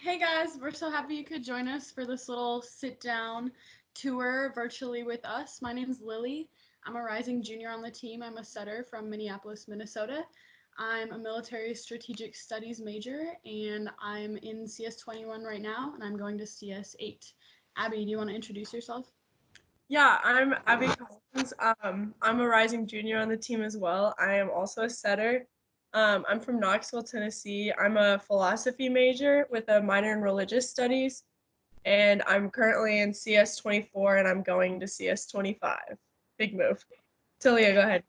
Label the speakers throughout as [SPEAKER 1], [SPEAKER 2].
[SPEAKER 1] Hey guys, we're so happy you could join us for this little sit down tour virtually with us. My name is Lily. I'm a rising junior on the team. I'm a setter from Minneapolis, Minnesota. I'm a military strategic studies major and I'm in CS 21 right now and I'm going to CS 8. Abby, do you want to introduce yourself?
[SPEAKER 2] Yeah, I'm Abby Collins. I'm a rising junior on the team as well. I am also a setter. I'm from Knoxville, Tennessee. I'm a philosophy major with a minor in religious studies, and I'm currently in CS 24 and I'm going to CS 25. Big move. Talia, go ahead.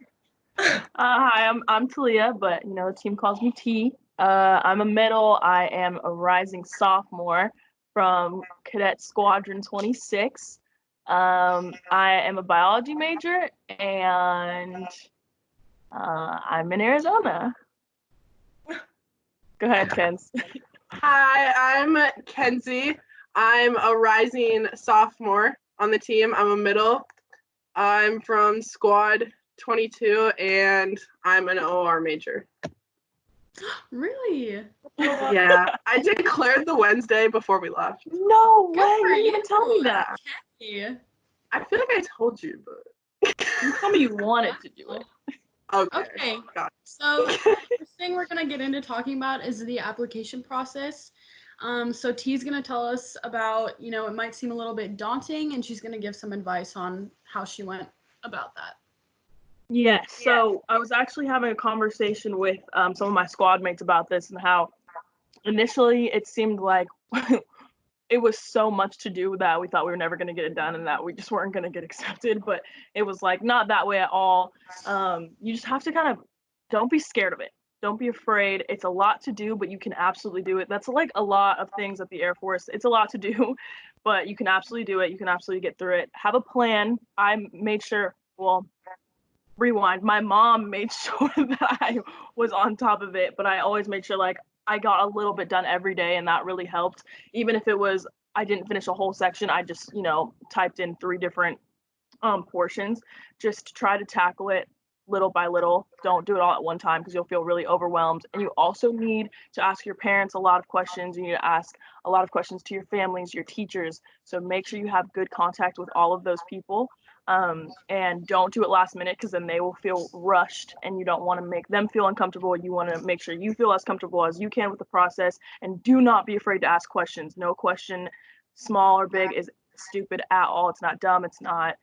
[SPEAKER 3] Hi, I'm Talia, but the team calls me T. I'm a middle. I am a rising sophomore from Cadet Squadron 26. I am a biology major, and I'm in Arizona. Go ahead, Kens.
[SPEAKER 4] Hi, I'm Kenzie. I'm a rising sophomore on the team. I'm a middle. I'm from Squad 22, and I'm an OR major.
[SPEAKER 1] Really?
[SPEAKER 4] Yeah, I declared the Wednesday before we left.
[SPEAKER 3] No way!
[SPEAKER 1] Good for
[SPEAKER 3] You didn't even tell me that.
[SPEAKER 1] Kenzie.
[SPEAKER 4] I feel like I told you, but
[SPEAKER 3] You told me you wanted to do it.
[SPEAKER 1] Okay,
[SPEAKER 4] Got
[SPEAKER 1] so the first thing we're gonna get into talking about is the application process. So T's gonna tell us about, it might seem a little bit daunting, and she's gonna give some advice on how she went about that.
[SPEAKER 3] Yes. So I was actually having a conversation with some of my squad mates about this and how initially it seemed like it was so much to do that we thought we were never going to get it done and that we just weren't going to get accepted. But it was like not that way at all. You just have to kind of don't be scared of it. Don't be afraid. It's a lot to do, but you can absolutely do it. That's like a lot of things at the Air Force. It's a lot to do, but you can absolutely do it. You can absolutely get through it. Have a plan. I made sure, well, rewind. My mom made sure that I was on top of it, but I always made sure like I got a little bit done every day, and that really helped. Even if it was I didn't finish a whole section, I just typed in 3 different portions just to try to tackle it little by little. Don't do it all at one time because you'll feel really overwhelmed. And you also need to ask your parents a lot of questions. You need to ask a lot of questions to your families, your teachers. So make sure you have good contact with all of those people. And don't do it last minute because then they will feel rushed and you don't want to make them feel uncomfortable. You want to make sure you feel as comfortable as you can with the process, and do not be afraid to ask questions. No question, small or big, is stupid at all. It's not dumb. It's not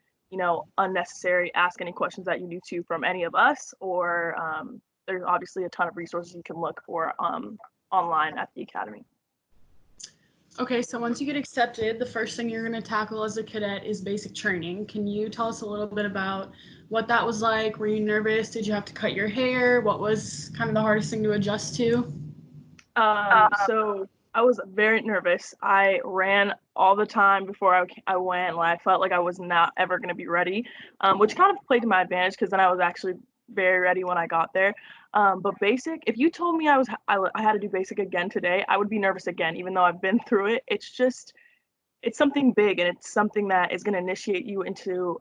[SPEAKER 3] unnecessary. Ask any questions that you need to from any of us, or there's obviously a ton of resources you can look for online at the academy.
[SPEAKER 1] Okay, so once you get accepted, the first thing you're going to tackle as a cadet is basic training. Can you tell us a little bit about what that was like? Were you nervous? Did you have to cut your hair? What was kind of the hardest thing to adjust to?
[SPEAKER 3] So I was very nervous. I ran all the time before I went. Like, I felt like I was not ever going to be ready, which kind of played to my advantage because then I was actually very ready when I got there. But basic, if you told me I had to do basic again today, I would be nervous again, even though I've been through it. It's something big, and it's something that is going to initiate you into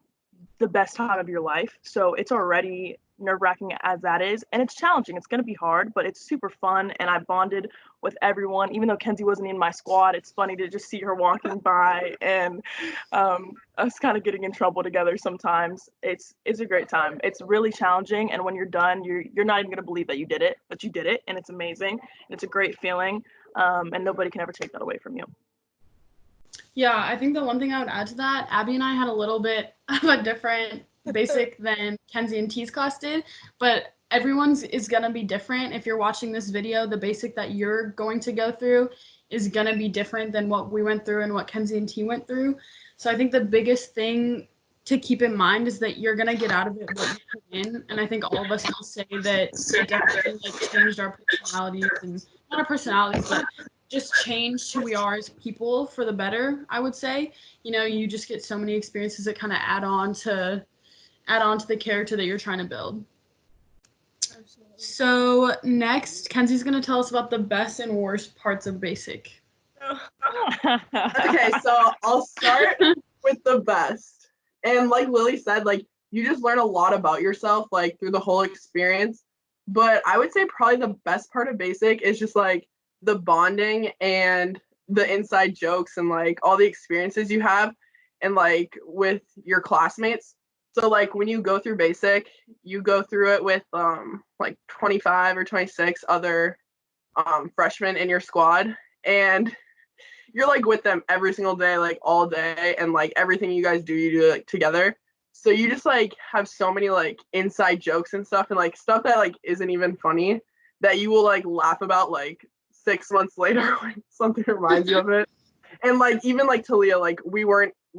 [SPEAKER 3] the best time of your life. So it's already nerve-wracking as that is, and it's challenging. It's going to be hard, but it's super fun, and I bonded with everyone. Even though Kenzie wasn't in my squad, it's funny to just see her walking by and us kind of getting in trouble together sometimes. It's a great time. It's really challenging, and when you're done, you're not even going to believe that you did it, but you did it, and it's amazing, and it's a great feeling, and nobody can ever take that away from you.
[SPEAKER 1] Yeah, I think the one thing I would add to that, Abby and I had a little bit of a different basic than Kenzie and T's class did, but everyone's is going to be different. If you're watching this video, the basic that you're going to go through is going to be different than what we went through and what Kenzie and T went through. So I think the biggest thing to keep in mind is that you're going to get out of it what you put in. And I think all of us can say that it definitely changed our personalities, and not our personalities, but just changed who we are as people for the better, I would say. You just get so many experiences that kind of add on to the character that you're trying to build. Absolutely. So next, Kenzie's going to tell us about the best and worst parts of basic.
[SPEAKER 4] Okay, so I'll start with the best. And like Lily said, like you just learn a lot about yourself like through the whole experience. But I would say probably the best part of basic is just like the bonding and the inside jokes and like all the experiences you have and like with your classmates. So like when you go through basic, you go through it with like 25 or 26 other freshmen in your squad, and you're like with them every single day, like all day, and like everything you guys do, you do like together. So you just like have so many like inside jokes and stuff, and like stuff that like isn't even funny that you will like laugh about like 6 months later when something reminds you of it. And like even like Talia, like we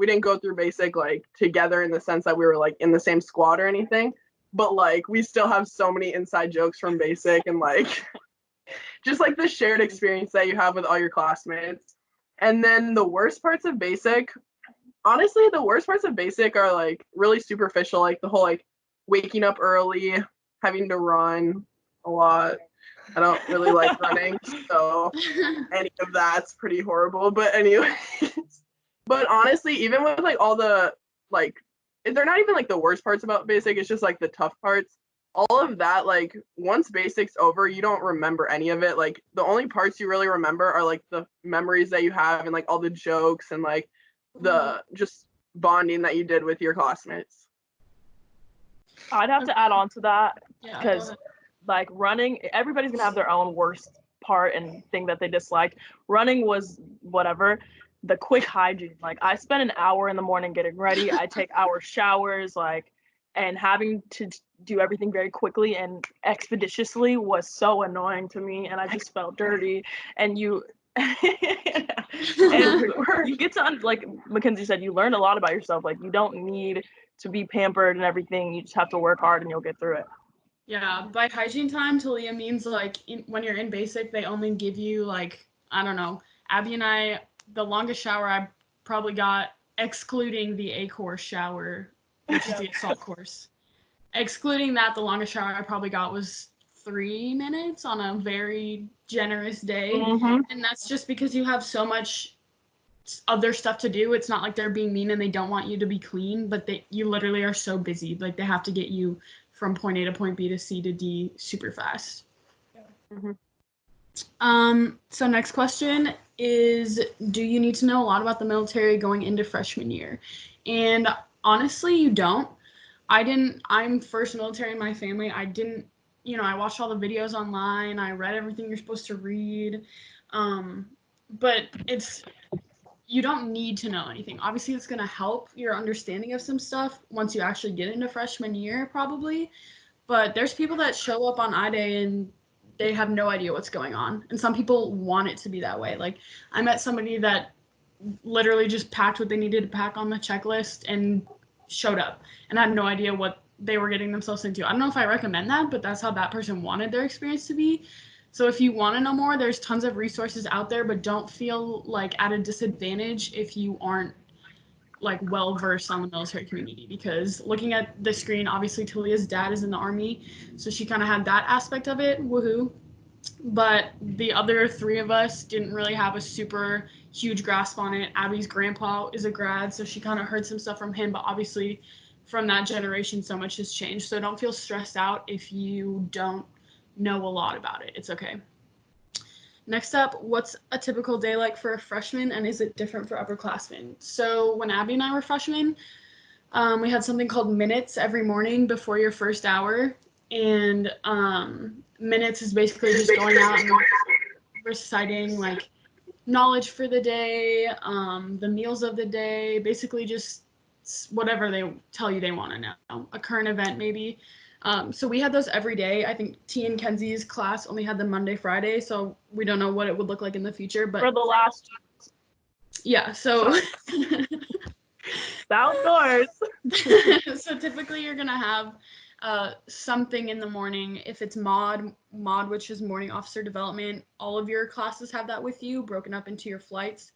[SPEAKER 4] didn't go through basic like together in the sense that we were like in the same squad or anything, but like we still have so many inside jokes from basic and like just like the shared experience that you have with all your classmates. And then the worst parts of basic, honestly, the worst parts of basic are like really superficial, like the whole like waking up early, having to run a lot. I don't really like running, so any of that's pretty horrible. But anyway, but honestly, even with like all the like, they're not even like the worst parts about basic. It's just like the tough parts. All of that, like once basic's over, you don't remember any of it. Like the only parts you really remember are like the memories that you have and like all the jokes and like the just bonding that you did with your classmates.
[SPEAKER 3] I'd have to add on to that
[SPEAKER 1] Yeah,
[SPEAKER 3] because like running, everybody's gonna have their own worst part and thing that they dislike. Running was whatever. The quick hygiene, like I spend an hour in the morning getting ready. I take hour showers, like, and having to do everything very quickly and expeditiously was so annoying to me, and I just felt dirty. And you and you get to like Mackenzie said, you learn a lot about yourself. Like you don't need to be pampered and everything. You just have to work hard and you'll get through it.
[SPEAKER 1] Yeah, by hygiene time, Talia means like when you're in basic, they only give you like, I don't know, Abby and I, the longest shower I probably got, excluding the A course shower, which is the assault course. Excluding that, the longest shower I probably got was 3 minutes on a very generous day.
[SPEAKER 3] Mm-hmm.
[SPEAKER 1] And that's just because you have so much other stuff to do. It's not like they're being mean and they don't want you to be clean, but you literally are so busy. Like they have to get you from point A to point B to C to D super fast.
[SPEAKER 2] Yeah.
[SPEAKER 3] Mm-hmm.
[SPEAKER 1] So next question is, do you need to know a lot about the military going into freshman year? And honestly, you don't. I'm first military in my family. I didn't, I watched all the videos online. I read everything you're supposed to read. But you don't need to know anything. Obviously, it's going to help your understanding of some stuff once you actually get into freshman year, probably. But there's people that show up on I-Day and they have no idea what's going on. And some people want it to be that way. Like, I met somebody that literally just packed what they needed to pack on the checklist and showed up and had no idea what they were getting themselves into. I don't know if I recommend that, but that's how that person wanted their experience to be. So if you want to know more, there's tons of resources out there, but don't feel like at a disadvantage if you aren't like well versed on the military community, because looking at the screen, obviously Talia's dad is in the Army, so she kind of had that aspect of it, woohoo. But the other three of us didn't really have a super huge grasp on it. Abby's grandpa is a grad, so she kind of heard some stuff from him, but obviously from that generation, so much has changed. So don't feel stressed out if you don't know a lot about it. It's okay. Next up, what's a typical day like for a freshman, and is it different for upperclassmen? So when Abby and I were freshmen, we had something called minutes every morning before your first hour. And minutes is basically just going out and reciting like knowledge for the day, the meals of the day, basically just whatever they tell you they want to know, a current event maybe. So we had those every day. I think T and Kenzie's class only had them Monday, Friday, so we don't know what it would look like in the future. But
[SPEAKER 3] For the last,
[SPEAKER 1] yeah, so
[SPEAKER 3] outdoors.
[SPEAKER 1] so typically you're gonna have something in the morning. If it's mod, which is morning officer development, all of your classes have that with you, broken up into your flights.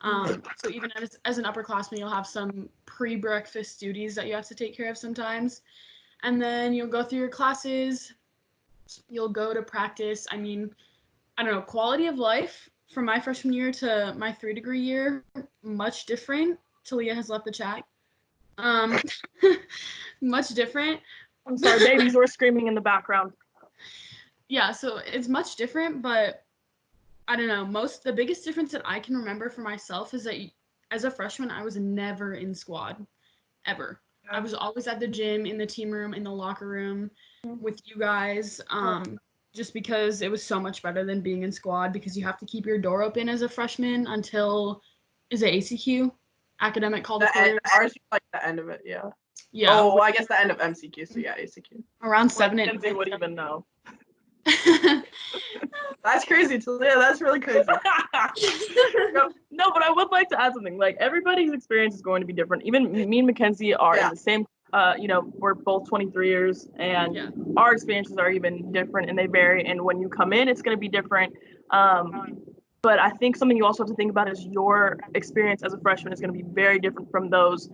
[SPEAKER 1] So even as an upperclassman, you'll have some pre-breakfast duties that you have to take care of sometimes. And then you'll go through your classes, you'll go to practice. I mean, I don't know, quality of life from my freshman year to my 3-degree year, much different. Talia has left the chat. Much different.
[SPEAKER 3] I'm sorry, babies were screaming in the background.
[SPEAKER 1] Yeah, so it's much different, but I don't know, the biggest difference that I can remember for myself is that as a freshman, I was never in squad, ever. I was always at the gym, in the team room, in the locker room with you guys, just because it was so much better than being in squad, because you have to keep your door open as a freshman until, is it ACQ? Academic Call to Quarters?
[SPEAKER 4] Ours was like the end of it, yeah.
[SPEAKER 1] Yeah.
[SPEAKER 4] Oh, I guess the end of MCQ, so yeah, ACQ.
[SPEAKER 1] Around 7 and
[SPEAKER 3] Kenzie would even know.
[SPEAKER 4] That's crazy. Yeah, that's really crazy.
[SPEAKER 3] No, but I would like to add something. Like, everybody's experience is going to be different. Even me and Mackenzie are in the same, we're both 23 years, and our experiences are even different, and they vary. And when you come in, it's going to be different. But I think something you also have to think about is your experience as a freshman is going to be very different from those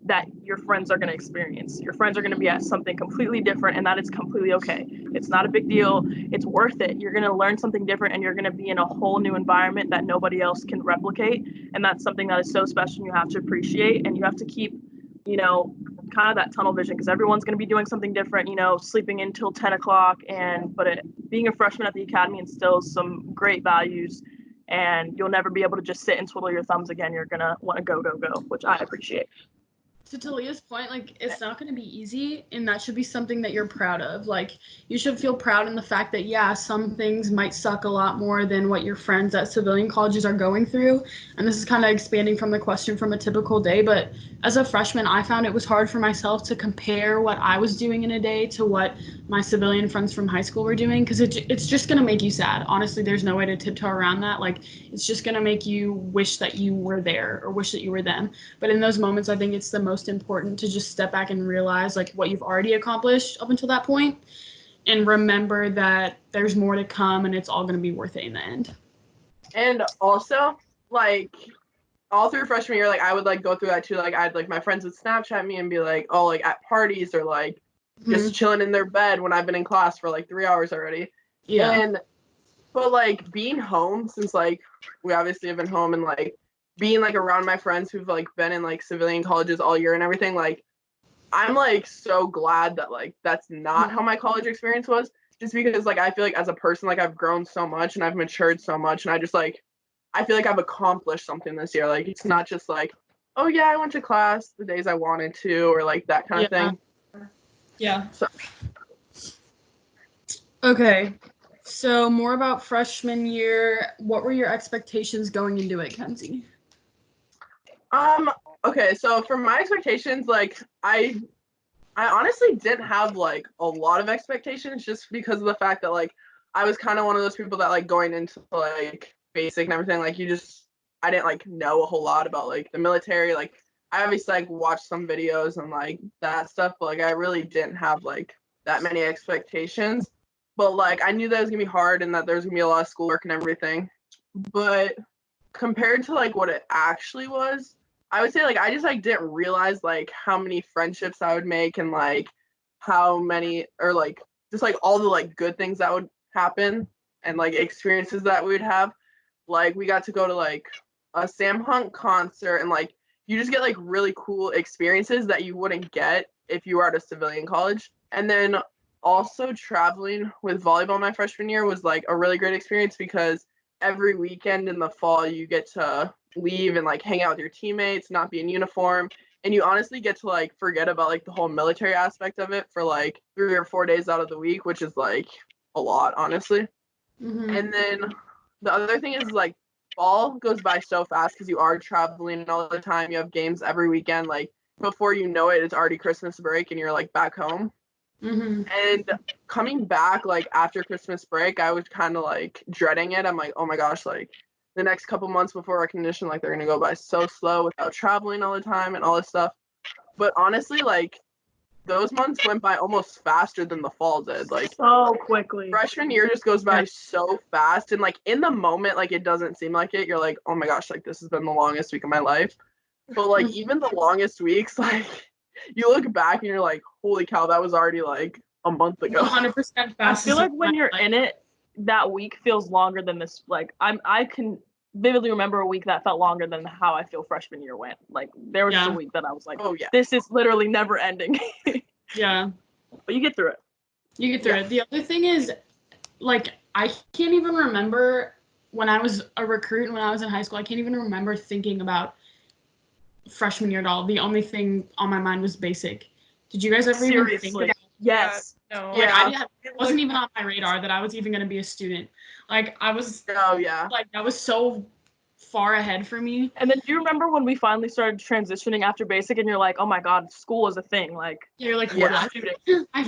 [SPEAKER 3] that your friends are going to experience. Your friends are going to be at something completely different, and that is completely okay. It's not a big deal. It's worth it. You're going to learn something different, and you're going to be in a whole new environment that nobody else can replicate. And that's something that is so special, and you have to appreciate, and you have to keep, kind of that tunnel vision, because everyone's going to be doing something different, sleeping until 10 o'clock. But being a freshman at the academy instills some great values, and you'll never be able to just sit and twiddle your thumbs again. You're going to want to go, which I appreciate.
[SPEAKER 1] To Talia's point, like, it's not going to be easy, and that should be something that you're proud of. Like, you should feel proud in the fact that, yeah, some things might suck a lot more than what your friends at civilian colleges are going through. And this is kind of expanding from the question from a typical day, but as a freshman, I found it was hard for myself to compare what I was doing in a day to what my civilian friends from high school were doing, because it's just going to make you sad. Honestly, there's no way to tiptoe around that. Like, it's just going to make you wish that you were there or wish that you were them. But in those moments, I think it's the most important to just step back and realize, like, what you've already accomplished up until that point, and remember that there's more to come, and it's all going to be worth it in the end.
[SPEAKER 4] And also, like, all through freshman year, like, I would, like, go through that too. Like, I'd, like, my friends would Snapchat me and be like, oh, like, at parties, or, like, just chilling in their bed when I've been in class for, like, 3 hours already. Yeah. But, like, being home, since, like, we obviously have been home, and, like, being, like, around my friends who've, like, been in, like, civilian colleges all year and everything, like, I'm, like, so glad that, like, that's not how my college experience was, just because, like, I feel like as a person, like, I've grown so much and I've matured so much, and I just, like, I feel like I've accomplished something this year. Like, it's not just, like, oh, yeah, I went to class the days I wanted to, or, like, that kind of thing.
[SPEAKER 1] Yeah.
[SPEAKER 4] So.
[SPEAKER 1] Okay. So more about freshman year. What were your expectations going into it, Kenzie?
[SPEAKER 4] Okay, so for my expectations, like, I honestly didn't have, like, a lot of expectations, just because of the fact that, like, I was kind of one of those people that, like, going into, like, basic and everything, like, I didn't, like, know a whole lot about, like, the military. Like, I obviously, like, watched some videos and, like, that stuff, but, like, I really didn't have, like, that many expectations. But, like, I knew that it was gonna be hard and that there was gonna be a lot of schoolwork and everything. But compared to, like, what it actually was, I would say, like, I just, like, didn't realize, like, how many friendships I would make, and, like, how many, or, like, just, like, all the, like, good things that would happen, and, like, experiences that we would have. Like, we got to go to, like, a Sam Hunt concert, and, like, you just get, like, really cool experiences that you wouldn't get if you were at a civilian college. And then also traveling with volleyball my freshman year was, like, a really great experience, because every weekend in the fall you get to leave and, like, hang out with your teammates, not be in uniform, and you honestly get to, like, forget about, like, the whole military aspect of it for, like, 3 or 4 days out of the week, which is, like, a lot, honestly. And then the other thing is, like, fall goes by so fast because you are traveling all the time. You have games every weekend. Like, before you know it, it's already Christmas break and you're, like, back home. And coming back, like, after Christmas break, I was kind of, like, dreading it. I'm like, oh my gosh, like, the next couple months before recognition, like, they're gonna go by so slow without traveling all the time and all this stuff. But honestly, like, those months went by almost faster than the fall did. Like,
[SPEAKER 3] so quickly.
[SPEAKER 4] Freshman year just goes by so fast, and, like, in the moment, like, it doesn't seem like it. You're like, oh my gosh, like, this has been the longest week of my life. But, like, even the longest weeks, like, you look back and you're like, holy cow, that was already, like, a month ago.
[SPEAKER 1] 100% fast.
[SPEAKER 3] I feel like when you're in it, that week feels longer than this. Like, I can vividly remember a week that felt longer than how I feel freshman year went. Like, there was just a week that I was like, oh yeah, this is literally never ending.
[SPEAKER 1] Yeah.
[SPEAKER 3] But you get through it.
[SPEAKER 1] You get through it. The other thing is, like, I can't even remember when I was a recruit and when I was in high school, I can't even remember thinking about freshman year at all. The only thing on my mind was basic. Did you guys ever even think
[SPEAKER 3] Seriously.
[SPEAKER 1] about
[SPEAKER 3] Yes.
[SPEAKER 2] No.
[SPEAKER 1] like
[SPEAKER 4] Yeah.
[SPEAKER 1] it wasn't even on my radar that I was even going to be a student. Like I was
[SPEAKER 4] Oh yeah.
[SPEAKER 1] like that was so far ahead for me.
[SPEAKER 3] And then do you remember when we finally started transitioning after basic and you're like, oh my God, school is a thing. Like,
[SPEAKER 1] You're like,
[SPEAKER 4] Yeah.
[SPEAKER 1] what? I have to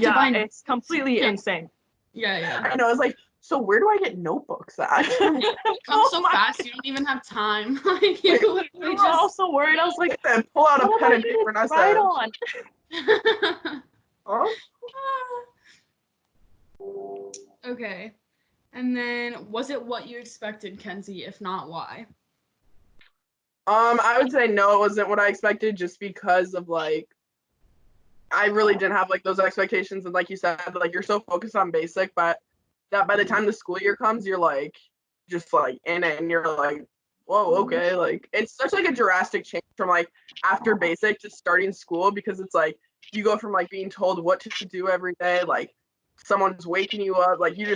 [SPEAKER 3] yeah,
[SPEAKER 1] buy
[SPEAKER 3] it's completely insane.
[SPEAKER 1] yeah.
[SPEAKER 4] I know. It's like, so where do I get notebooks at?
[SPEAKER 1] It comes so
[SPEAKER 3] my
[SPEAKER 1] fast, you don't even have time. Like you
[SPEAKER 3] We
[SPEAKER 1] literally
[SPEAKER 3] were
[SPEAKER 1] just
[SPEAKER 3] all so worried. I was like,
[SPEAKER 4] Then pull out a
[SPEAKER 3] what am
[SPEAKER 4] pen
[SPEAKER 3] I
[SPEAKER 4] and paper, and I
[SPEAKER 3] gonna write
[SPEAKER 4] said,
[SPEAKER 3] on?
[SPEAKER 4] huh?
[SPEAKER 1] Okay. And then was it what you expected, Kenzie? If not, why?
[SPEAKER 4] I would say no, it wasn't what I expected, just because of like I really didn't have like those expectations, and like you said, like you're so focused on basic, but that by the time the school year comes, you're like just like in it, and you're like, whoa, okay, like it's such like a drastic change from like after basic to starting school, because it's like you go from like being told what to do every day, like someone's waking you up, like you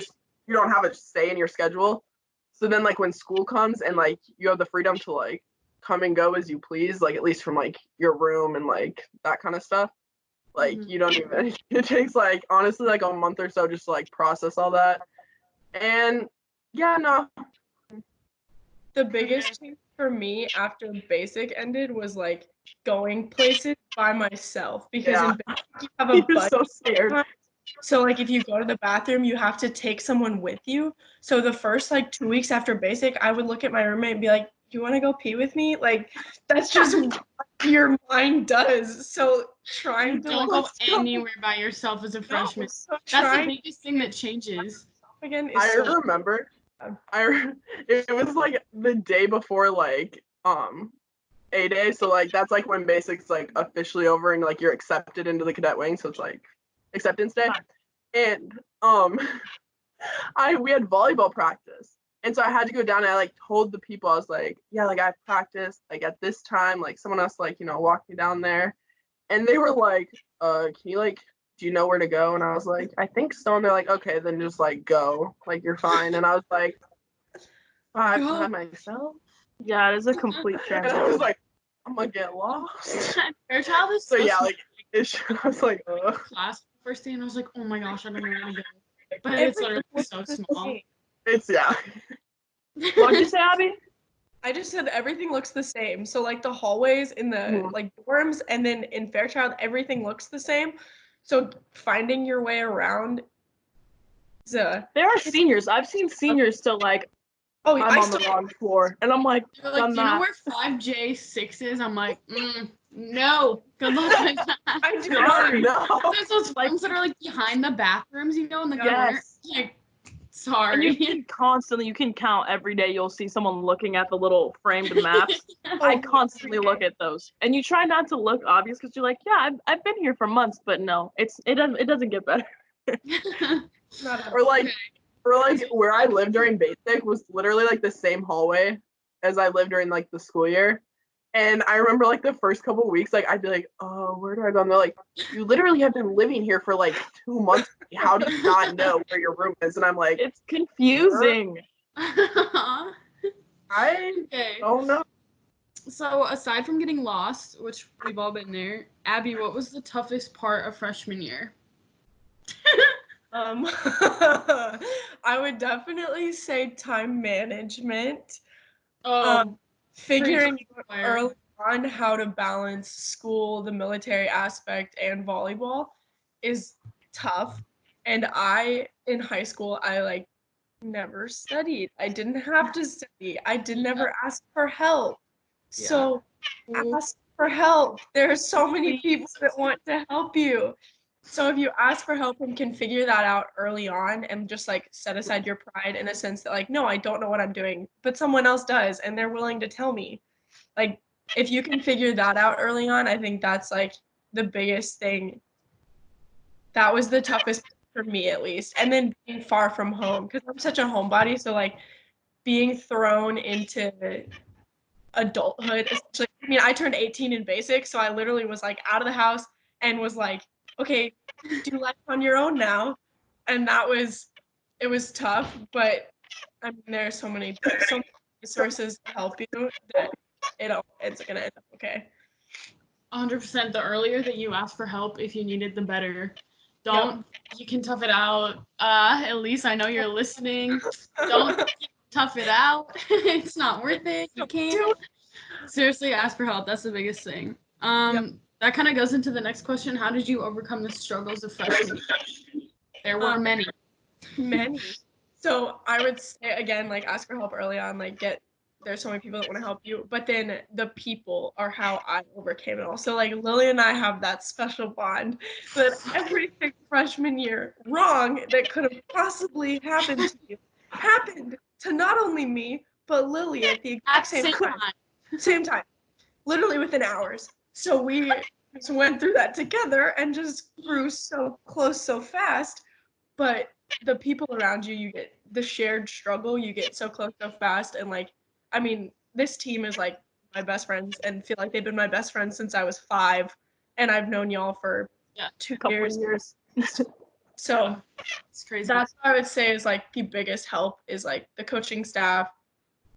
[SPEAKER 4] don't have a say in your schedule. So then like when school comes and like you have the freedom to like come and go as you please, like at least from like your room and like that kind of stuff. Like you don't even it takes like honestly like a month or so just to like process all that. And yeah, no.
[SPEAKER 2] The biggest change for me after basic ended was like going places by myself, because in basic you have a
[SPEAKER 4] You're
[SPEAKER 2] buddy.
[SPEAKER 4] so scared.
[SPEAKER 2] So like if you go to the bathroom, you have to take someone with you. So the first like 2 weeks after basic, I would look at my roommate and be like, "Do you want to go pee with me?" Like that's just what your mind does. So trying
[SPEAKER 1] You
[SPEAKER 2] to
[SPEAKER 1] don't
[SPEAKER 2] like,
[SPEAKER 1] go anywhere by yourself as a freshman.
[SPEAKER 2] so
[SPEAKER 1] That's the
[SPEAKER 2] trying
[SPEAKER 1] biggest thing that changes.
[SPEAKER 2] again is
[SPEAKER 4] I
[SPEAKER 2] so
[SPEAKER 4] remember it was like the day before like A day, so like that's like when basic's like officially over and like you're accepted into the cadet wing, so it's like acceptance day. And we had volleyball practice. And so I had to go down and I like told the people, I was like, yeah, like I practiced like at this time, like someone else like, walk me down there. And they were like, can you like do you know where to go? And I was like, I think so. And they're like, okay, then just like go. Like you're fine. And I was like, by myself?
[SPEAKER 3] Yeah, it is a complete
[SPEAKER 4] And I
[SPEAKER 3] transition.
[SPEAKER 4] was like, I'm gonna get lost.
[SPEAKER 1] Fairchild is
[SPEAKER 4] So
[SPEAKER 1] so
[SPEAKER 4] yeah,
[SPEAKER 1] small.
[SPEAKER 4] like I was like,
[SPEAKER 1] Class first day, and I was like, oh my gosh, I don't know where to go. But it's
[SPEAKER 2] everything
[SPEAKER 1] literally
[SPEAKER 2] was
[SPEAKER 1] so
[SPEAKER 2] the
[SPEAKER 1] small.
[SPEAKER 2] same.
[SPEAKER 4] it's yeah.
[SPEAKER 3] What'd you say, Abby?
[SPEAKER 2] I just said everything looks the same. So like the hallways in the like dorms, and then in Fairchild, everything looks the same. So finding your way around is
[SPEAKER 3] There are seniors. I've seen seniors still like,
[SPEAKER 2] oh,
[SPEAKER 3] I'm on the wrong floor. And I'm like,
[SPEAKER 1] They're like,
[SPEAKER 3] done
[SPEAKER 1] do you know
[SPEAKER 3] that.
[SPEAKER 1] where 5J6 is? I'm like, no. Good luck with that.
[SPEAKER 2] I do not.
[SPEAKER 4] No.
[SPEAKER 1] There's those rooms that are like behind the bathrooms, in the corner.
[SPEAKER 3] Yes.
[SPEAKER 1] Like,
[SPEAKER 3] And you
[SPEAKER 1] sorry.
[SPEAKER 3] can count every day. You'll see someone looking at the little framed maps. I constantly look at those, and you try not to look obvious because you're like, yeah, I've been here for months, but no, it doesn't get better.
[SPEAKER 4] Or like where I lived during basic was literally like the same hallway as I lived during like the school year. And I remember like the first couple of weeks, like I'd be like, oh, where do I go? And they're like, you literally have been living here for like 2 months. How do you not know where your room is? And I'm like,
[SPEAKER 3] It's confusing.
[SPEAKER 4] I
[SPEAKER 1] Okay.
[SPEAKER 4] don't know.
[SPEAKER 1] So aside from getting lost, which we've all been there, Abby, what was the toughest part of freshman year?
[SPEAKER 2] I would definitely say time management.
[SPEAKER 1] Oh,
[SPEAKER 2] Figuring out
[SPEAKER 1] Fire.
[SPEAKER 2] early on how to balance school, the military aspect, and volleyball is tough. And in high school, I like never studied. I didn't have to study. I did never ask for help. So ask for help. There are so many people that want to help you. So if you ask for help and can figure that out early on and just like set aside your pride in a sense that like, no, I don't know what I'm doing, but someone else does and they're willing to tell me. Like if you can figure that out early on, I think that's like the biggest thing. That was the toughest for me at least. And then being far from home because I'm such a homebody. So like being thrown into adulthood, especially, I mean, I turned 18 in basic, so I literally was like out of the house and was like, okay, do life on your own now. And it was tough, but I mean, there's so many resources to help you that it's gonna end up okay.
[SPEAKER 1] 100%. The earlier that you ask for help, if you need it, the better. Don't. You can tough it out. At least I know you're listening. Don't tough it out. It's not worth it. You can't. Seriously, ask for help. That's the biggest thing. That kind of goes into the next question. How did you overcome the struggles of freshman year? There were many.
[SPEAKER 2] Many. So I would say again, like ask for help early on, like there's so many people that want to help you, but then the people are how I overcame it all. So like Lily and I have that special bond that everything freshman year wrong that could have possibly happened to you happened to not only me, but Lily at the exact same time. Same time. Literally within hours. So we just went through that together and just grew so close so fast. But the people around you, you get the shared struggle, you get so close so fast. And like, I mean, this team is like my best friends and feel like they've been my best friends since I was 5. And I've known y'all for 2 years. So
[SPEAKER 1] it's crazy.
[SPEAKER 2] That's what I would say is like the biggest help is like the coaching staff,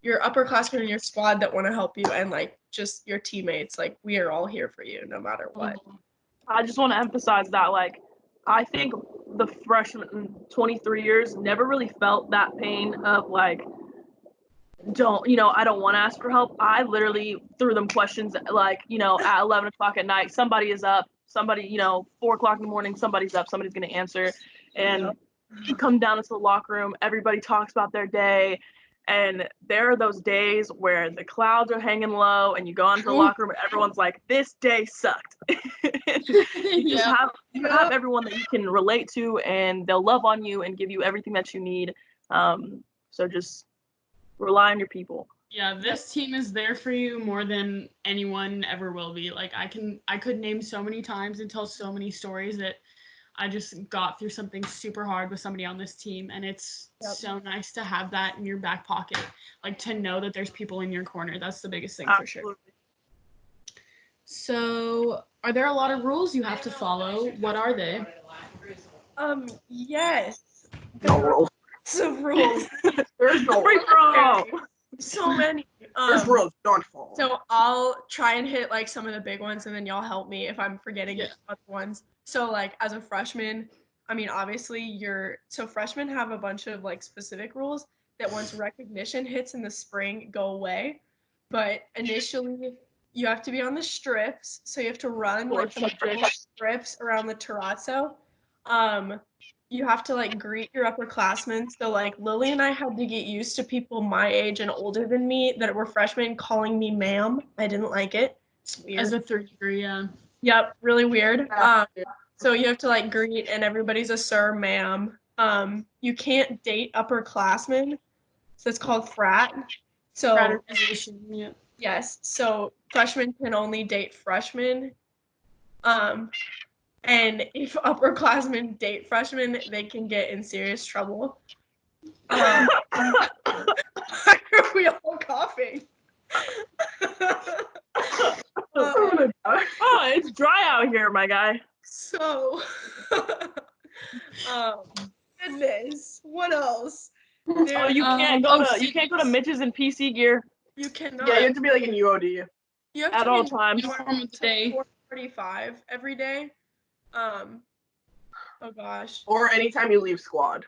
[SPEAKER 2] your upperclassmen in your squad that want to help you, and like just your teammates. Like we are all here for you no matter what.
[SPEAKER 3] I just want to emphasize that like I think the freshman 23 years never really felt that pain of like I don't want to ask for help. I literally threw them questions like, at 11 o'clock at night, somebody is up, somebody, 4 o'clock in the morning, somebody's up, somebody's going to answer. And you come down into the locker room, everybody talks about their day. And there are those days where the clouds are hanging low and you go into the locker room and everyone's like, this day sucked. You just have everyone that you can relate to and they'll love on you and give you everything that you need. So just rely on your people.
[SPEAKER 1] Yeah, this team is there for you more than anyone ever will be. Like I could name so many times and tell so many stories that I just got through something super hard with somebody on this team, and it's so nice to have that in your back pocket, like to know that there's people in your corner. That's the biggest thing for sure. So, are there a lot of rules you have to follow? What are they?
[SPEAKER 2] Yes.
[SPEAKER 4] No rules.
[SPEAKER 2] Some rules.
[SPEAKER 4] There's no rules.
[SPEAKER 2] So many.
[SPEAKER 4] There's rules. Don't follow.
[SPEAKER 2] So I'll try and hit like some of the big ones, and then y'all help me if I'm forgetting other ones. So like as a freshman, I mean obviously freshmen have a bunch of like specific rules that once recognition hits in the spring go away. But initially you have to be on the strips, so you have to run like the strips around the terrazzo. You have to like greet your upperclassmen. So like Lily and I had to get used to people my age and older than me that were freshmen calling me ma'am. I didn't like it. It's weird.
[SPEAKER 1] As a third degree, yeah.
[SPEAKER 2] Yep, really weird. So you have to like greet and everybody's a sir, ma'am. You can't date upperclassmen. So it's called frat. So
[SPEAKER 1] fraternization, yeah.
[SPEAKER 2] Yes. So freshmen can only date freshmen. And if upperclassmen date freshmen, they can get in serious trouble. Why are we all coughing?
[SPEAKER 3] It's dry out here, my guy.
[SPEAKER 2] So, goodness, what else?
[SPEAKER 3] You can't go to Mitch's in PC gear.
[SPEAKER 2] You cannot.
[SPEAKER 4] Yeah, you have to be like in UOD.
[SPEAKER 2] You have
[SPEAKER 3] at
[SPEAKER 2] to
[SPEAKER 3] all
[SPEAKER 2] be
[SPEAKER 3] times.
[SPEAKER 2] 4:45 every day. Oh gosh.
[SPEAKER 4] Or anytime you leave squad.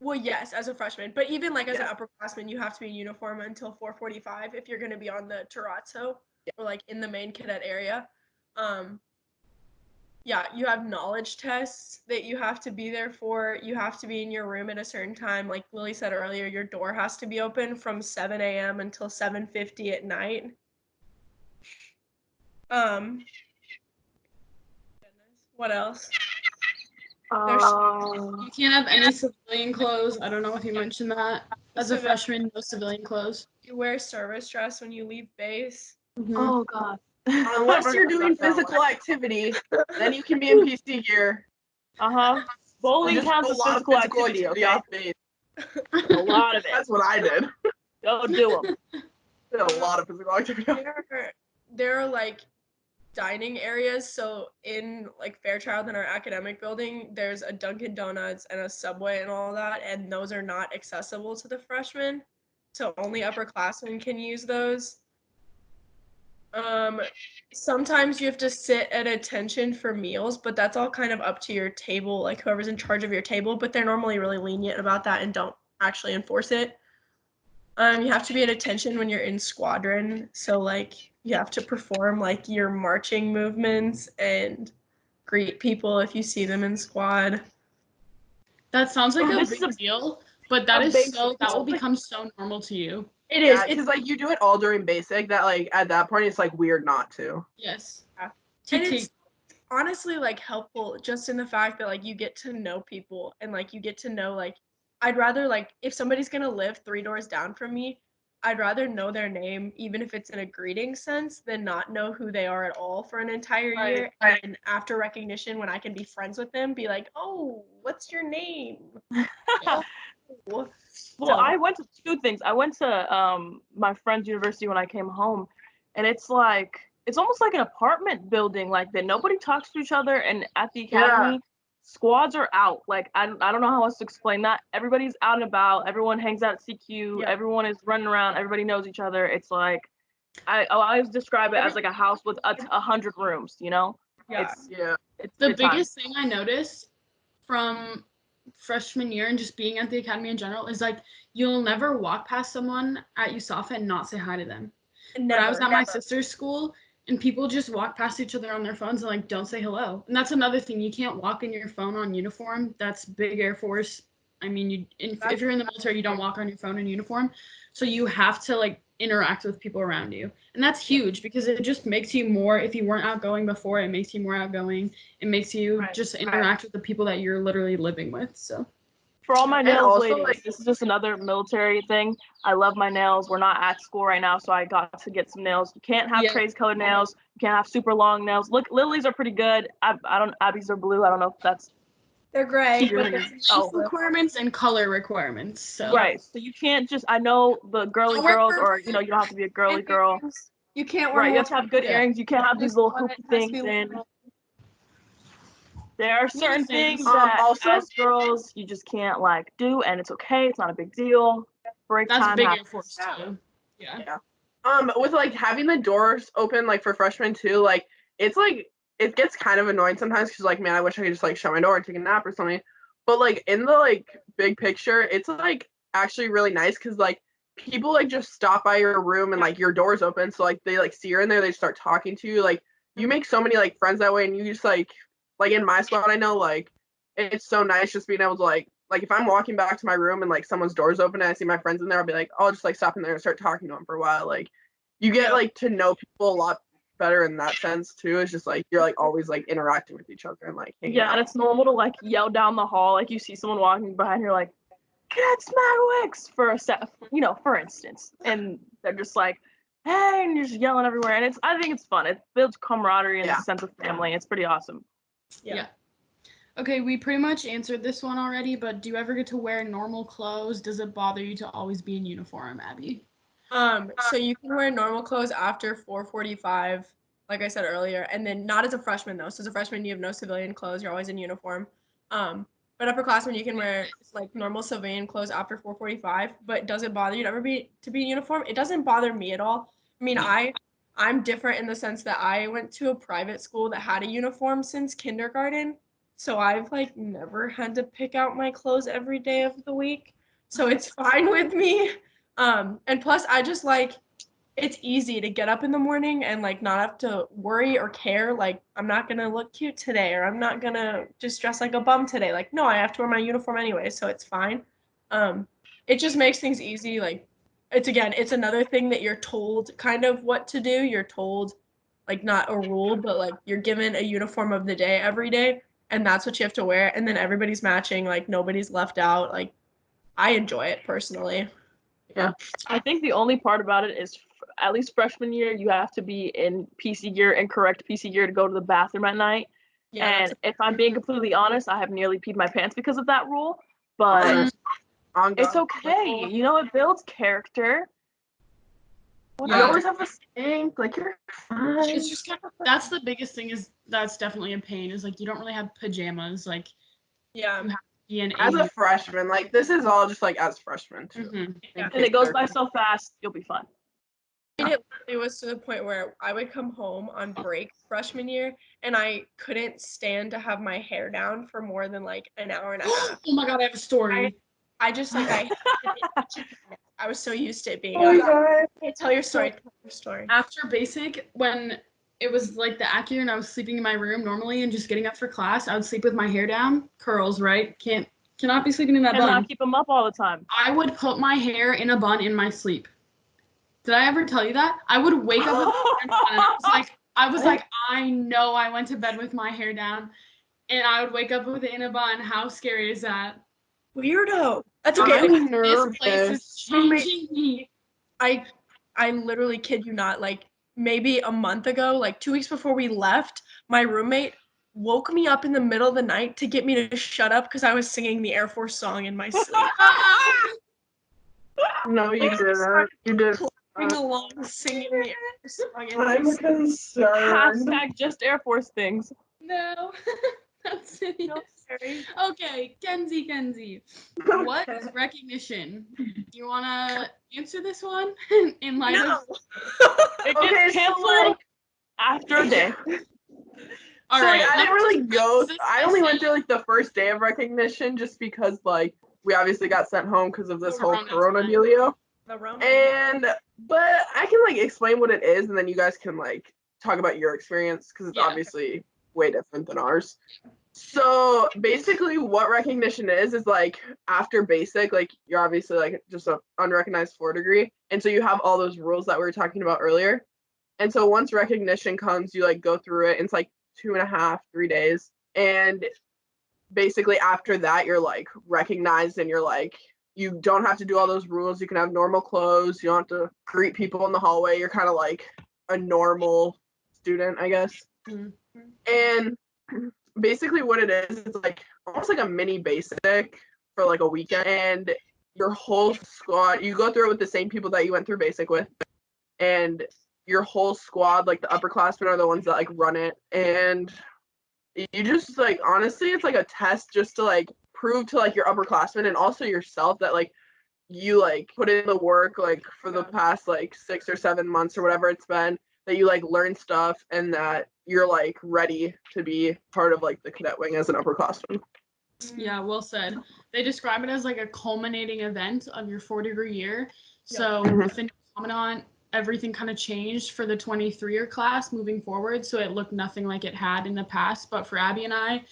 [SPEAKER 2] Well, yes, as a freshman, but even like as an upperclassman, you have to be in uniform until 4:45 if you're going to be on the terrazzo or like in the main cadet area. You have knowledge tests that you have to be there for. You have to be in your room at a certain time. Like Lily said earlier, your door has to be open from 7 a.m. until 7:50 at night. What else?
[SPEAKER 1] You can't have any civilian clothes. I don't know if you mentioned that. As a freshman, no civilian clothes.
[SPEAKER 2] You wear service dress when you leave base.
[SPEAKER 1] Mm-hmm.
[SPEAKER 3] Oh god.
[SPEAKER 4] Unless you're doing physical activity, then you can be in PC gear.
[SPEAKER 3] Bowling counts as physical activity. Okay? A lot of it.
[SPEAKER 4] That's what I did.
[SPEAKER 3] Go do them.
[SPEAKER 4] Did a lot of physical activity.
[SPEAKER 2] There are like dining areas. So in like Fairchild in our academic building, there's a Dunkin' Donuts and a Subway and all that, and those are not accessible to the freshmen. So only upperclassmen can use those. Sometimes you have to sit at attention for meals, but that's all kind of up to your table, like whoever's in charge of your table, but they're normally really lenient about that and don't actually enforce it. You have to be at attention when you're in squadron, so like you have to perform like your marching movements and greet people if you see them in squad.
[SPEAKER 1] That sounds like a
[SPEAKER 3] This is
[SPEAKER 1] big deal, but
[SPEAKER 3] a basic-
[SPEAKER 1] that will become so normal to you.
[SPEAKER 2] It is.
[SPEAKER 4] Yeah, because like you do it all during basic. That like at that point it's like weird not to.
[SPEAKER 1] Yes.
[SPEAKER 2] And
[SPEAKER 1] TT.
[SPEAKER 2] it's honestly like helpful just in the fact that like you get to know people and like you get to know like I'd rather like if somebody's gonna live 3 doors down from me, I'd rather know their name even if it's in a greeting sense than not know who they are at all for an entire year. And after recognition, when I can be friends with them, be like, oh, what's your name?
[SPEAKER 3] Well, I went to 2 things. I went to my friend's university when I came home, and it's almost like an apartment building, like that nobody talks to each other. And at the academy, squads are out. Like I don't know how else to explain that. Everybody's out and about. Everyone hangs out at CQ.
[SPEAKER 2] Yeah.
[SPEAKER 3] Everyone is running around. Everybody knows each other. It's like I always describe it as like a house with 100 rooms. You know?
[SPEAKER 2] Yeah.
[SPEAKER 3] It's
[SPEAKER 1] The
[SPEAKER 3] good time.
[SPEAKER 1] biggest thing I noticed from freshman year and just being at the academy in general is like you'll never walk past someone at USAFA and not say hi to them. But I was at my sister's school and people just walk past each other on their phones and like don't say hello. And that's another thing. You can't walk in your phone on uniform. That's big Air Force. I mean, if you're in the military, you don't walk on your phone in uniform. So you have to like interact with people around you. And that's huge because it just makes you more, if you weren't outgoing before, it makes you more outgoing. It makes you just interact with the people that you're literally living with. So
[SPEAKER 3] for all my nails
[SPEAKER 4] also,
[SPEAKER 3] ladies,
[SPEAKER 4] like,
[SPEAKER 3] this is just another military thing. I love my nails. We're not at school right now, so I got to get some nails. You can't have crazy colored nails. You can't have super long nails. Look, Lily's are pretty good. I don't. Abby's are blue. I don't know if that's.
[SPEAKER 2] They're gray.
[SPEAKER 1] Health requirements and color requirements. So.
[SPEAKER 3] Right. So you can't just. I know the girly girls, or you don't have to be a girly girl.
[SPEAKER 2] You can't wear.
[SPEAKER 3] Right. You have to have good earrings. You can't have these little hoopy things in. There are certain things that
[SPEAKER 4] also,
[SPEAKER 3] as girls you just can't like do, and it's okay. It's not a big deal. Break
[SPEAKER 1] that's
[SPEAKER 3] time
[SPEAKER 1] big
[SPEAKER 3] happens.
[SPEAKER 1] Air Force too. Yeah.
[SPEAKER 4] With like having the doors open like for freshmen too, like it's like it gets kind of annoying sometimes because like man, I wish I could just like shut my door and take a nap or something. But like in the like big picture, it's like actually really nice because like people like just stop by your room and like your door's open, so like they like see you're in there, they start talking to you. Like you make so many like friends that way, and you just like in my squad, I know like it's so nice just being able to like if I'm walking back to my room and like someone's door's open and I see my friends in there, I'll be like, I'll just like stop in there and start talking to them for a while. Like you get like to know people a lot better in that sense too. It's just like you're like always like interacting with each other and like hanging out.
[SPEAKER 3] And it's normal to like yell down the hall, like you see someone walking behind, you're like, "Cadet Smagwicks," for a set, for instance, and they're just like, "Hey," and you're just yelling everywhere, and I think it's fun. It builds camaraderie and a sense of family. It's pretty awesome.
[SPEAKER 1] Yeah. Okay, we pretty much answered this one already, but do you ever get to wear normal clothes? Does it bother you to always be in uniform, Abby?
[SPEAKER 2] So you can wear normal clothes after 4:45, like I said earlier, and then not as a freshman though. So as a freshman, you have no civilian clothes. You're always in uniform. But upperclassmen, you can wear like normal civilian clothes after 4:45. But does it bother you to be in uniform? It doesn't bother me at all. I mean, I'm different in the sense that I went to a private school that had a uniform since kindergarten. So I've like never had to pick out my clothes every day of the week. So it's fine with me. And plus I just like it's easy to get up in the morning and like not have to worry or care like I'm not gonna look cute today or I'm not gonna just dress like a bum today. Like no, I have to wear my uniform anyway, so it's fine. It just makes things easy. Like it's another thing that you're told kind of what to do. You're told like not a rule, but like you're given a uniform of the day every day, and that's what you have to wear. And then everybody's matching, like nobody's left out. Like I enjoy it personally.
[SPEAKER 4] Yeah.
[SPEAKER 3] I think the only part about it is at least freshman year, you have to be in PC gear and correct PC gear to go to the bathroom at night. Yeah, and if I'm being completely honest, I have nearly peed my pants because of that rule. But it's okay. It builds character.
[SPEAKER 4] You always have a stink. Like, you're fine.
[SPEAKER 1] It's just that's the biggest thing is that's definitely a pain is like you don't really have pajamas. Like,
[SPEAKER 2] Yeah.
[SPEAKER 1] you have to be in
[SPEAKER 4] As a freshman, like, this is all just like as freshmen too.
[SPEAKER 2] Yeah.
[SPEAKER 3] And it goes by so fast, you'll be fine.
[SPEAKER 2] It was to the point where I would come home on break freshman year and I couldn't stand to have my hair down for more than like an hour and a half.
[SPEAKER 1] Oh my god, I have a story.
[SPEAKER 2] I just like I was so used to it being
[SPEAKER 4] Oh my
[SPEAKER 2] up.
[SPEAKER 4] god.
[SPEAKER 2] Okay, tell your story. Tell your story.
[SPEAKER 1] After basic, when it was like the Acura and I was sleeping in my room normally and just getting up for class, I would sleep with my hair down, curls, right? Cannot be sleeping in that bun.
[SPEAKER 3] Cannot keep them up all the time.
[SPEAKER 1] I would put my hair in a bun in my sleep. Did I ever tell you that? I would wake up with my hair down and I was like, I know I went to bed with my hair down, and I would wake up with it in a bun. How scary is that?
[SPEAKER 2] Weirdo. That's okay.
[SPEAKER 4] I'm
[SPEAKER 1] This place is
[SPEAKER 4] nervous.
[SPEAKER 1] changing me.
[SPEAKER 2] I literally kid you not, like maybe a month ago, like 2 weeks before we left, my roommate woke me up in the middle of the night to get me to shut up because I was singing the Air Force song in my sleep.
[SPEAKER 4] No, you didn't. You did.
[SPEAKER 2] Sing along, singing the Air Force song in my
[SPEAKER 4] I'm
[SPEAKER 2] sleep.
[SPEAKER 4] concerned.
[SPEAKER 3] Hashtag just Air Force things.
[SPEAKER 1] No, that's silly.
[SPEAKER 2] No, Harry.
[SPEAKER 1] Okay, Kenzie. What is recognition? Do you want to answer this one in light of?
[SPEAKER 3] It
[SPEAKER 4] Okay,
[SPEAKER 3] gets
[SPEAKER 4] so,
[SPEAKER 3] canceled
[SPEAKER 4] like-
[SPEAKER 3] after a day.
[SPEAKER 1] All
[SPEAKER 4] So,
[SPEAKER 1] right,
[SPEAKER 4] like, I didn't really go.
[SPEAKER 1] this
[SPEAKER 4] I only went through like the first day of recognition just because like we obviously got sent home because of this whole Corona dealio.
[SPEAKER 2] The Roman.
[SPEAKER 4] But I can like explain what it is, and then you guys can like talk about your experience because it's
[SPEAKER 1] Yeah.
[SPEAKER 4] obviously way different than ours. So basically, what recognition is like after basic, like you're obviously like just an unrecognized 4th degree, and so you have all those rules that we were talking about earlier. And so once recognition comes, you like go through it, and it's like 2.5, 3 days, and basically after that, you're like recognized, and you're like you don't have to do all those rules. You can have normal clothes. You don't have to greet people in the hallway. You're kind of like a normal student, I guess.
[SPEAKER 1] Mm-hmm.
[SPEAKER 4] And basically what it is, it's like almost like a mini basic for like a weekend. And your whole squad, you go through it with the same people that you went through basic with. And your whole squad, like the upperclassmen are the ones that like run it. And you just like, honestly, it's like a test just to like prove to like your upperclassmen and also yourself that like you like put in the work like for the past like 6 or 7 months or whatever it's been, that you like learn stuff and that you're like ready to be part of like the cadet wing as an upperclassman.
[SPEAKER 1] Yeah, well said. They describe it as like a culminating event of your 4-degree year. So with the new commandant, everything kind of changed for the 23-year class moving forward. So it looked nothing like it had in the past. But for Abby and I,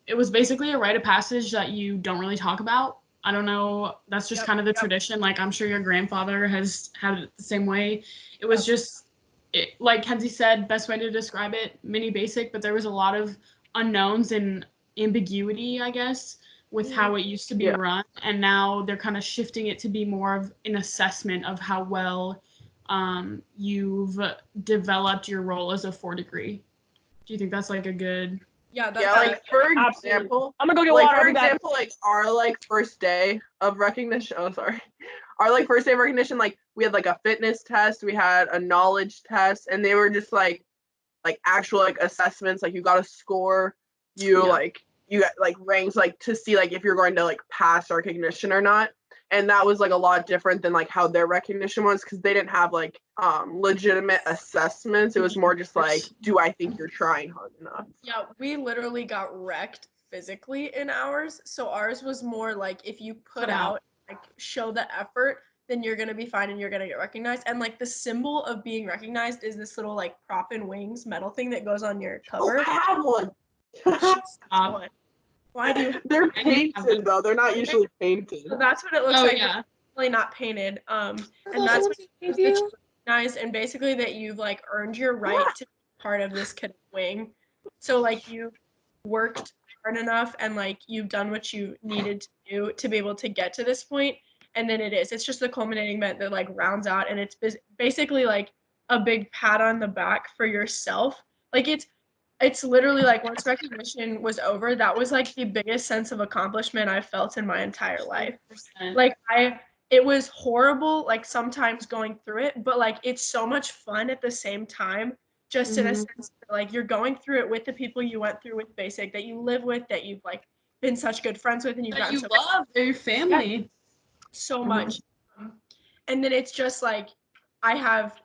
[SPEAKER 1] it was basically a rite of passage that you don't really talk about. I don't know. That's just kind of the tradition. Like, I'm sure your grandfather has had it the same way. It was just, like Kenzie said, best way to describe it, mini basic, but there was a lot of unknowns and ambiguity, I guess, with how it used to be run. And now they're kind of shifting it to be more of an assessment of how well you've developed your role as a 4-degree. Do you think that's like a good...
[SPEAKER 2] Yeah, that's
[SPEAKER 4] like for
[SPEAKER 3] Absolutely.
[SPEAKER 4] example,
[SPEAKER 3] I'm gonna go get
[SPEAKER 4] like
[SPEAKER 3] water.
[SPEAKER 4] for
[SPEAKER 3] I'll be back.
[SPEAKER 4] example, like our like first day of recognition. Oh, sorry. Our like first day of recognition, like we had like a fitness test, we had a knowledge test, and they were just like actual like assessments. Like you got a score, you got like ranks like to see like if you're going to like pass recognition or not. And that was like a lot different than like how their recognition was because they didn't have like legitimate assessments. It was more just like, do I think you're trying hard enough?
[SPEAKER 2] Yeah, we literally got wrecked physically in ours. So ours was more like if you put out, like show the effort, then you're gonna be fine and you're gonna get recognized. And like the symbol of being recognized is this little like prop and wings metal thing that goes on your cover.
[SPEAKER 4] Oh, I have one.
[SPEAKER 1] Stop.
[SPEAKER 2] Why do you?
[SPEAKER 4] They're painted though. They're not usually painted.
[SPEAKER 2] So that's what it looks
[SPEAKER 1] Oh,
[SPEAKER 2] like.
[SPEAKER 1] yeah.
[SPEAKER 2] It's really not painted. And that's what that you recognize, and basically that you've like earned your right to be part of this cadet wing. So like you worked hard enough and like you've done what you needed to do to be able to get to this point, and then it's just the culminating event that like rounds out, and it's basically like a big pat on the back for yourself. Like it's literally like once recognition was over, that was like the biggest sense of accomplishment I've felt in my entire life.
[SPEAKER 1] 100%.
[SPEAKER 2] Like it was horrible, like sometimes going through it, but like it's so much fun at the same time. Just in a sense, like you're going through it with the people you went through with basic, that you live with, that you've like been such good friends with, and you've
[SPEAKER 1] That
[SPEAKER 2] gotten
[SPEAKER 1] you
[SPEAKER 2] so
[SPEAKER 1] love, they're your family.
[SPEAKER 2] so much. And then it's just like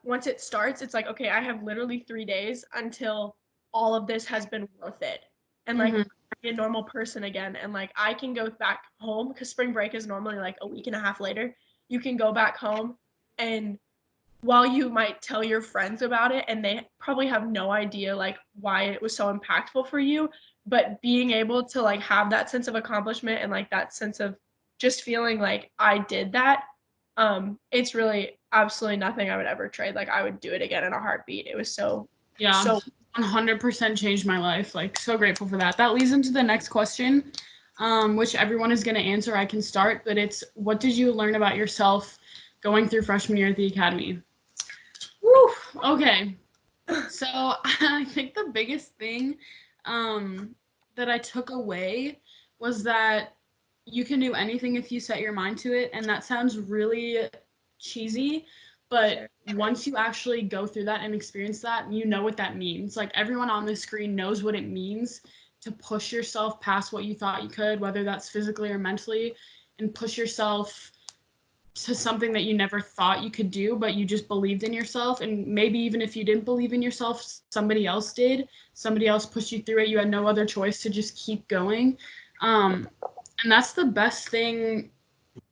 [SPEAKER 2] once it starts, it's like, okay, I have literally 3 days until all of this has been worth it. And like be a normal person again. And like I can go back home because spring break is normally like a week and a half later. You can go back home, and while you might tell your friends about it and they probably have no idea like why it was so impactful for you, but being able to like have that sense of accomplishment and like that sense of just feeling like I did that, it's really absolutely nothing I would ever trade. Like I would do it again in a heartbeat. It was so
[SPEAKER 1] 100% changed my life. Like, so grateful for that. That leads into the next question, which everyone is going to answer. I can start, but it's, what did you learn about yourself going through freshman year at the academy? Woo! Okay. So I think the biggest thing that I took away was that you can do anything if you set your mind to it. And that sounds really cheesy, but once you actually go through that and experience that, you know what that means. Like, everyone on this screen knows what it means to push yourself past what you thought you could, whether that's physically or mentally, and push yourself to something that you never thought you could do, but you just believed in yourself. And maybe even if you didn't believe in yourself, somebody else did. Somebody else pushed you through it. You had no other choice to just keep going. And that's the best thing.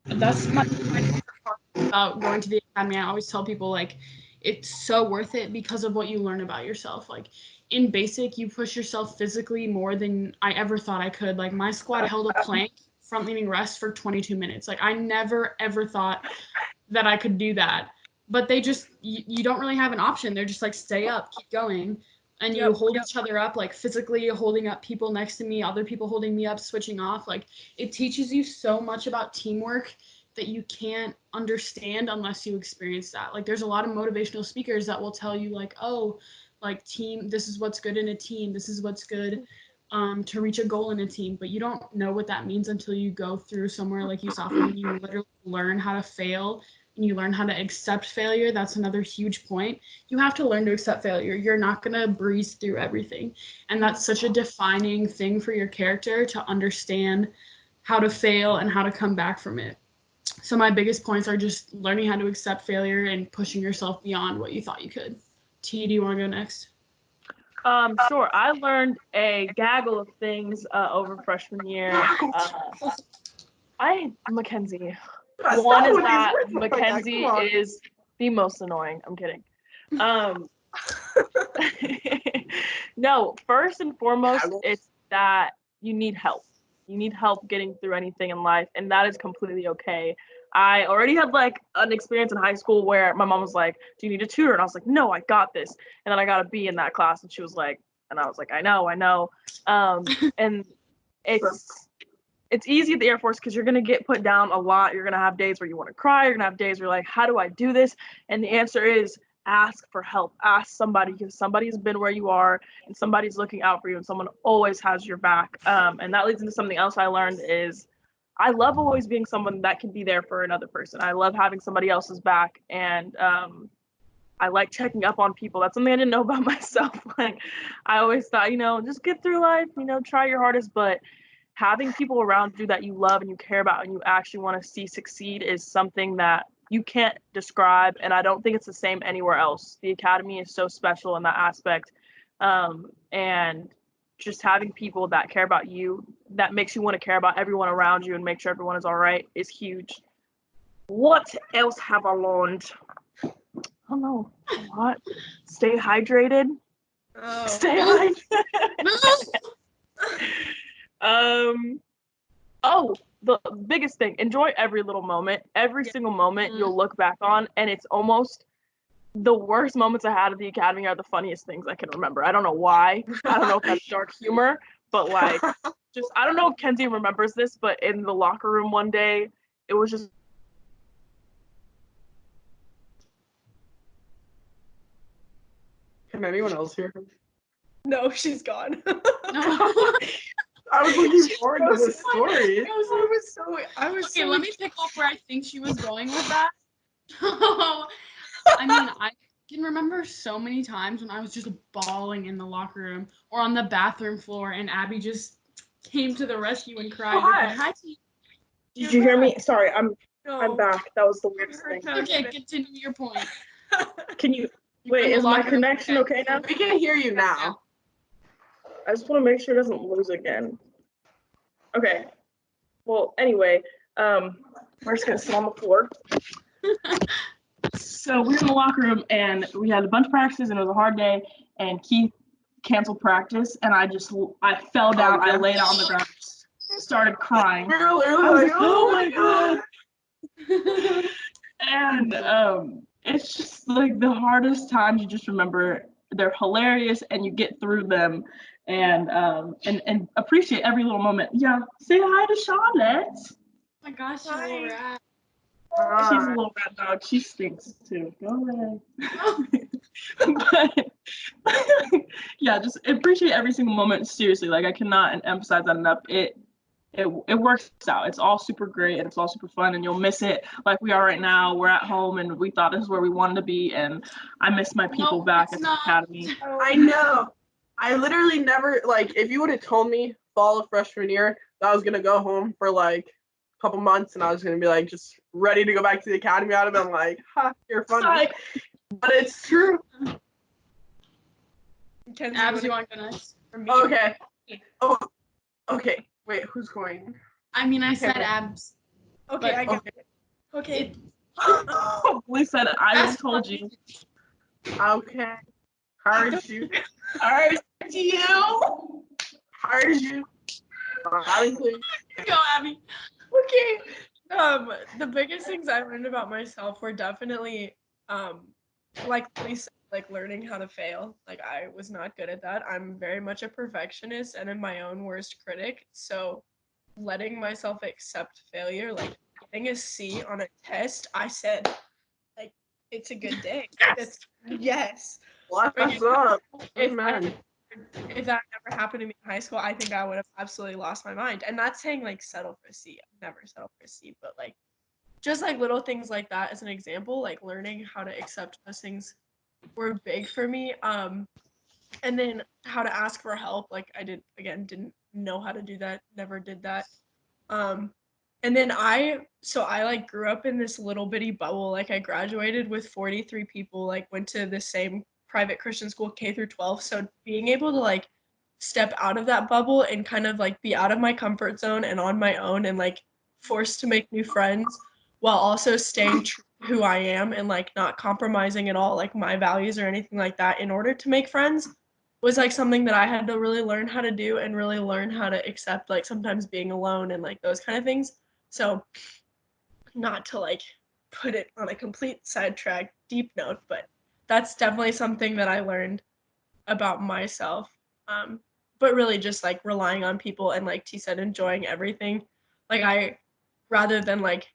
[SPEAKER 1] That's my favorite part about going to the academy. I always tell people, like, it's so worth it because of what you learn about yourself. Like, in basic, you push yourself physically more than I ever thought I could. Like, my squad held a plank front leaning rest for 22 minutes. Like, I never ever thought that I could do that. But they just, you don't really have an option. They're just like, stay up, keep going. And you hold each other up, like physically holding up people next to me, other people holding me up, switching off. Like, it teaches you so much about teamwork that you can't understand unless you experience that. Like, there's a lot of motivational speakers that will tell you, like, oh, like, team, this is what's good in a team. This is what's good to reach a goal in a team. But you don't know what that means until you go through somewhere like USAFA, and you literally learn how to fail and you learn how to accept failure. That's another huge point. You have to learn to accept failure. You're not going to breeze through everything. And that's such a defining thing for your character, to understand how to fail and how to come back from it. So my biggest points are just learning how to accept failure and pushing yourself beyond what you thought you could. T, do you want to go next?
[SPEAKER 3] Sure. I learned a gaggle of things over freshman year. Mackenzie. One is that Mackenzie is the most annoying. I'm kidding. No, first and foremost, it's that you need help. You need help getting through anything in life, and that is completely okay. I already had like an experience in high school where my mom was like, "Do you need a tutor?" And I was like, "No, I got this." And then I got a B in that class, and she was like, and I was like, "I know." And it's easy at the Air Force because you're gonna get put down a lot. You're gonna have days where you want to cry. You're gonna have days where you're like, "How do I do this?" And the answer is ask for help. Ask somebody, because somebody's been where you are and somebody's looking out for you, and someone always has your back. And that leads into something else I learned is I love always being someone that can be there for another person. I love having somebody else's back, and I like checking up on people. That's something I didn't know about myself. Like, I always thought, just get through life, try your hardest, but having people around you that you love and you care about and you actually want to see succeed is something that you can't describe. And I don't think it's the same anywhere else. The academy is so special in that aspect. And just having people that care about you, that makes you want to care about everyone around you and make sure everyone is all right, is huge. What else have I learned? I don't know. A lot. Stay hydrated.
[SPEAKER 2] Oh.
[SPEAKER 3] Stay hydrated. The biggest thing, enjoy every little moment. Every single moment you'll look back on, and it's almost the worst moments I had at the academy are the funniest things I can remember. I don't know why. I don't know if that's dark humor, but like, just, I don't know if Kenzie remembers this, but in the locker room one day, it was just.
[SPEAKER 4] Can anyone else hear her?
[SPEAKER 2] No, she's gone.
[SPEAKER 4] I was looking forward to this story.
[SPEAKER 2] I was
[SPEAKER 1] Okay,
[SPEAKER 2] so
[SPEAKER 1] let me pick up where I think she was going with that. I mean, I can remember so many times when I was just bawling in the locker room or on the bathroom floor, and Abby just came to the rescue and cried.
[SPEAKER 3] Hi.
[SPEAKER 1] Hi, team.
[SPEAKER 3] Did you hear me? Sorry, I'm
[SPEAKER 2] no.
[SPEAKER 3] back. That was the weirdest thing.
[SPEAKER 1] Okay, continue your point.
[SPEAKER 3] Can you
[SPEAKER 1] You were in
[SPEAKER 3] wait?
[SPEAKER 1] the
[SPEAKER 3] Is my
[SPEAKER 1] locker room.
[SPEAKER 3] connection okay now?
[SPEAKER 4] We can hear you now.
[SPEAKER 3] I just want to make sure it doesn't lose again. Okay. Well, anyway, we're just gonna sit on the floor. So we were in the locker room and we had a bunch of practices and it was a hard day. And Keith canceled practice and I fell down. I laid on the ground, started crying.
[SPEAKER 4] We were literally
[SPEAKER 3] I was
[SPEAKER 4] like,
[SPEAKER 3] like, oh my god. And it's just like the hardest times. You just remember they're hilarious and you get through them and appreciate every little moment. Yeah, say hi to Charlotte.
[SPEAKER 1] Oh my gosh, she's a little rat.
[SPEAKER 3] She's a little rat dog. She stinks too. Go away. But yeah, just appreciate every single moment. Seriously, like I cannot emphasize that enough. It works out. It's all super great and it's all super fun and you'll miss it like we are right now. We're at home and we thought this is where we wanted to be and I miss my people back at the academy.
[SPEAKER 4] I know. I literally never, like, if you would have told me fall of freshman year that I was going to go home for like a couple months and I was going to be like just ready to go back to the academy, I'd have been like, ha, you're funny. But it's true.
[SPEAKER 1] Abs, you want to go next?
[SPEAKER 4] Okay. Oh, okay. Wait, who's going?
[SPEAKER 1] I mean, I said Abs.
[SPEAKER 2] Okay, I got
[SPEAKER 4] Okay.
[SPEAKER 2] it. Okay.
[SPEAKER 3] We said it. I just told you.
[SPEAKER 4] Okay. Heard you.
[SPEAKER 3] Heard you.
[SPEAKER 4] Heard you.
[SPEAKER 1] Go, Abby.
[SPEAKER 2] Okay. The biggest things I learned about myself were definitely like Lisa, like learning how to fail. Like I was not good at that. I'm very much a perfectionist and am my own worst critic. So letting myself accept failure, like getting a C on a test, I said, like, it's a good day. Yes.
[SPEAKER 4] What's up? Amen.
[SPEAKER 2] If that never happened to me in high school, I think I would have absolutely lost my mind. And not saying like settle for a C. I've never settled for a C, but like just like little things like that as an example, like learning how to accept those things were big for me. And then how to ask for help. Like I didn't know how to do that, never did that. And then I like grew up in this little bitty bubble. Like I graduated with 43 people, like went to the same private Christian school K through 12. So being able to like step out of that bubble and kind of like be out of my comfort zone and on my own and like forced to make new friends while also staying true to who I am and like not compromising at all like my values or anything like that in order to make friends was like something that I had to really learn how to do and really learn how to accept like sometimes being alone and like those kind of things. So not to like put it on a complete sidetrack deep note, but that's definitely something that I learned about myself. But really just like relying on people and like T said, enjoying everything. Like I rather than like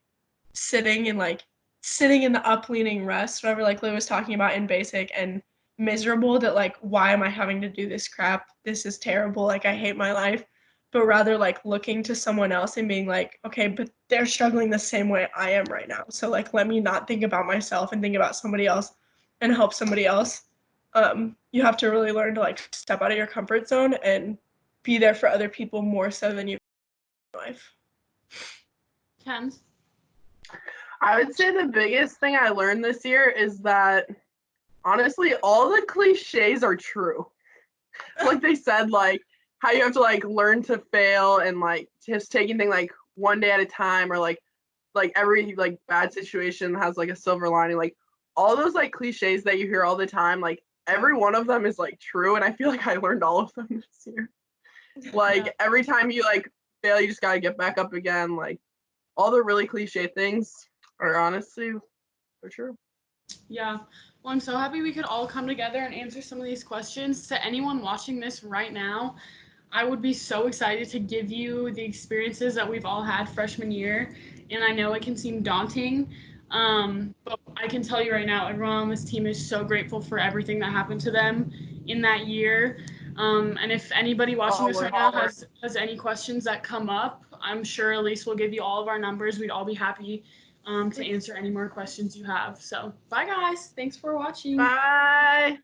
[SPEAKER 2] sitting in the up leaning rest, whatever like Lou was talking about in basic and miserable that like why am I having to do this crap? This is terrible. Like I hate my life. But rather like looking to someone else and being like, okay, but they're struggling the same way I am right now. So like let me not think about myself and think about somebody else and help somebody else. You have to really learn to like step out of your comfort zone and be there for other people more so than you in life.
[SPEAKER 1] Ken?
[SPEAKER 4] I would say the biggest thing I learned this year is that honestly, all the cliches are true. Like they said, like how you have to like learn to fail and like just taking things like one day at a time or like every like bad situation has like a silver lining. Like all those like cliches that you hear all the time, like every one of them is like true. And I feel like I learned all of them this year. Like every time you like fail, you just gotta get back up again. Like all the really cliche things are honestly for true.
[SPEAKER 1] Yeah. Well, I'm so happy we could all come together and answer some of these questions. To anyone watching this right now, I would be so excited to give you the experiences that we've all had freshman year. And I know it can seem daunting, but I can tell you right now, everyone on this team is so grateful for everything that happened to them in that year. And if anybody watching this right now has any questions that come up, I'm sure Elise will give you all of our numbers. We'd all be happy to answer any more questions you have. So bye guys. Thanks for watching.
[SPEAKER 4] Bye.